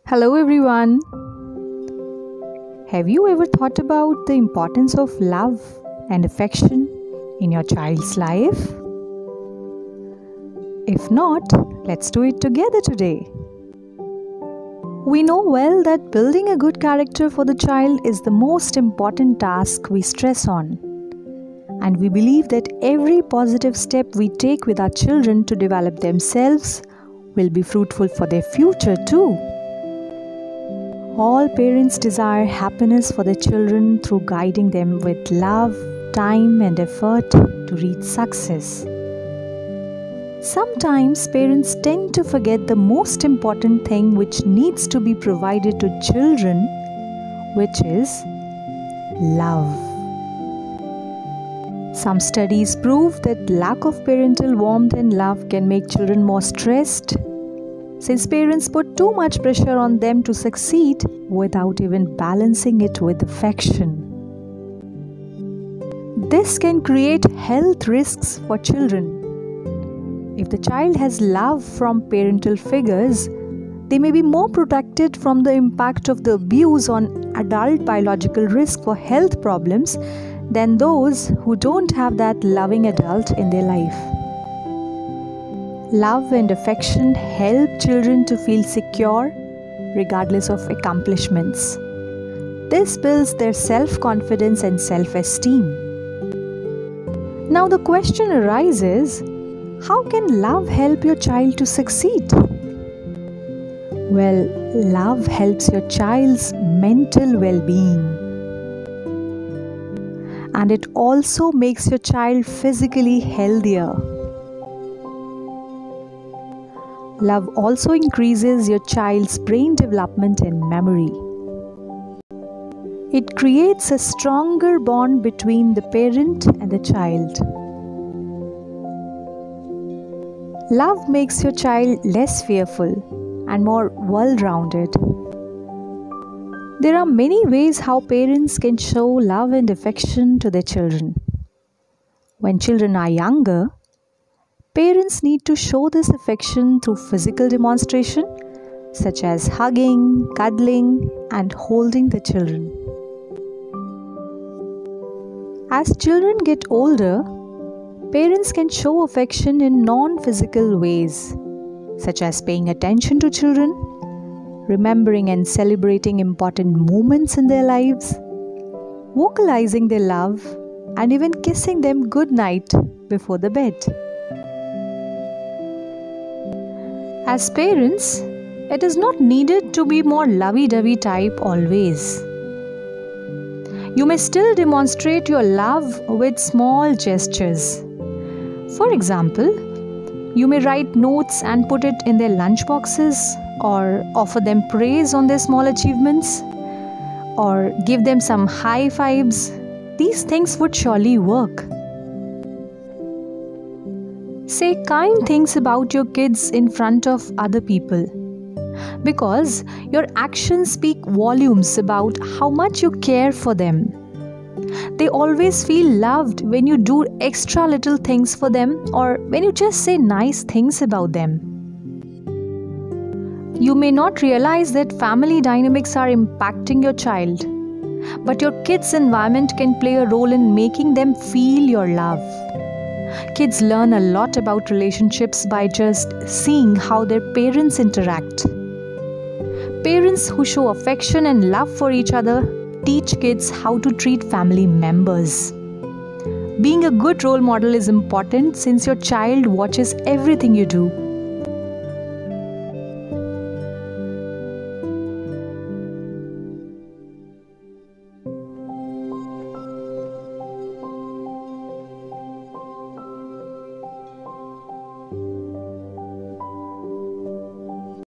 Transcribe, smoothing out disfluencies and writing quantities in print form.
Hello everyone. Have you ever thought about the importance of love and affection in your child's life? If not, let's do it together today. We know well that building a good character for the child is the most important task we stress on. And we believe that every positive step we take with our children to develop themselves will be fruitful for their future too. All parents desire happiness for their children through guiding them with love, time, and effort to reach success. Sometimes parents tend to forget the most important thing which needs to be provided to children, which is love. Some studies prove that lack of parental warmth and love can make children more stressed, since parents put too much pressure on them to succeed without even balancing it with affection. This can create health risks for children. If the child has love from parental figures, they may be more protected from the impact of the abuse on adult biological risk for health problems than those who don't have that loving adult in their life. Love and affection help children to feel secure regardless of accomplishments. This builds their self-confidence and self-esteem. Now the question arises, how can love help your child to succeed? Well, love helps your child's mental well-being. And it also makes your child physically healthier. Love also increases your child's brain development and memory. It creates a stronger bond between the parent and the child. Love makes your child less fearful and more well-rounded. There are many ways how parents can show love and affection to their children. When children are younger, parents need to show this affection through physical demonstration, such as hugging, cuddling, and holding the children. As children get older, parents can show affection in non-physical ways, such as paying attention to children, remembering and celebrating important moments in their lives, vocalizing their love, and even kissing them goodnight before the bed. As parents, it is not needed to be more lovey-dovey type always. You may still demonstrate your love with small gestures. For example, you may write notes and put it in their lunch boxes, or offer them praise on their small achievements, or give them some high fives. These things would surely work. Say kind things about your kids in front of other people, because your actions speak volumes about how much you care for them. They always feel loved when you do extra little things for them, or when you just say nice things about them. You may not realize that family dynamics are impacting your child, but your kids' environment can play a role in making them feel your love. Kids learn a lot about relationships by just seeing how their parents interact. Parents who show affection and love for each other teach kids how to treat family members. Being a good role model is important since your child watches everything you do.